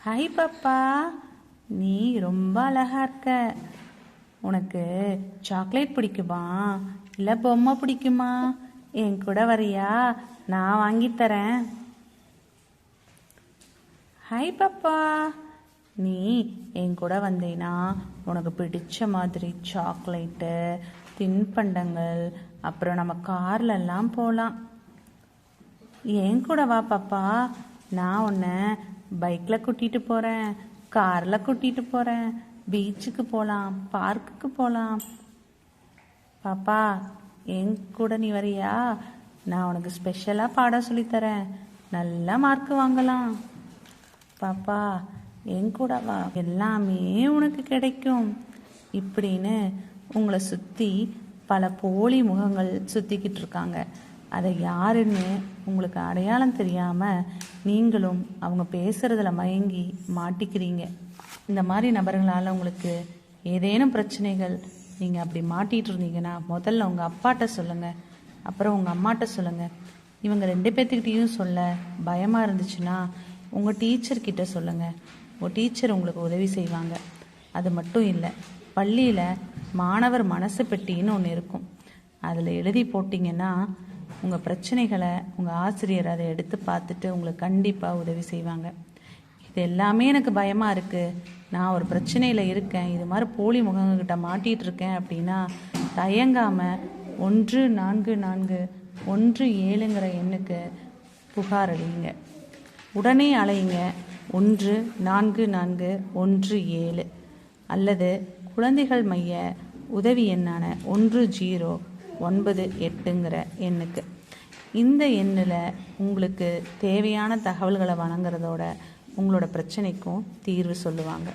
Hi பாப்பா, நீ ரொம்ப அழகா இருக்க. உனக்கு சாக்லேட் பிடிக்குமா இல்லை பொம்மை பிடிக்குமா? என் கூட வரியா? நான் வாங்கி தரேன். ஹாய் பாப்பா, நீ என் கூட வந்தீன்னா உனக்கு பிடிச்ச மாதிரி சாக்லேட்டு, தின்பண்டங்கள், அப்புறம் நம்ம கார்லெல்லாம் போகலாம். என் கூட வா பாப்பா, நான் உன்னை பைக்கில் கூட்டிகிட்டு போகிறேன், காரில் கூட்டிகிட்டு போகிறேன், பீச்சுக்கு போகலாம், பார்க்குக்கு போகலாம். பாப்பா, என் கூட நீ வரியா? நான் உனக்கு ஸ்பெஷலாக பாடம் சொல்லித்தரேன், நல்ல மார்க் வாங்கலாம். பாப்பா, என் கூட வா, எல்லாமே உனக்கு கிடைக்கும். இப்படின்னு உங்களை சுற்றி பல போலி முகங்கள் சுற்றிக்கிட்டு இருக்காங்க. அதை யாருன்னு உங்களுக்கு அடையாளம் தெரியாமல் நீங்களும் அவங்க பேசுகிறதுல மயங்கி மாட்டிக்கிறீங்க. இந்த மாதிரி நபர்களால் உங்களுக்கு ஏதேனும் பிரச்சனைகள் நீங்கள் அப்படி மாட்டிகிட்டு இருந்தீங்கன்னா முதல்ல உங்கள் அப்பாட்ட சொல்லுங்கள், அப்புறம் உங்கள் அம்மாட்ட சொல்லுங்கள். இவங்க 2 பேர்த்துக்கிட்டையும் சொல்ல பயமாக இருந்துச்சுன்னா உங்கள் டீச்சர்கிட்ட சொல்லுங்கள். உங்கள் டீச்சர் உங்களுக்கு உதவி செய்வாங்க. அது மட்டும் இல்லை, பள்ளியில் மாணவர் மனசு பெட்டின்னு ஒன்று இருக்கும். அதில் எழுதி போட்டிங்கன்னா உங்கள் பிரச்சனைகளை உங்கள் ஆசிரியர் அதை எடுத்து பார்த்துட்டு உங்களுக்கு கண்டிப்பாக உதவி செய்வாங்க. இது எல்லாமே எனக்கு பயமாக இருக்குது, நான் ஒரு பிரச்சனையில் இருக்கேன், இது மாதிரி போலி முகங்கள்கிட்ட மாட்டிகிட்டு இருக்கேன் அப்படின்னா தயங்காமல் 14417 எண்ணுக்கு புகார் அளிங்க. உடனே அலையுங்க 14417 அல்லது குழந்தைகள் மைய உதவி எண்ணான 1098 எண்ணுக்கு. இந்த எண்ணில் உங்களுக்கு தேவையான தகவல்களை வழங்குறதோட உங்களோட பிரச்சனைக்கும் தீர்வு சொல்லுவாங்க.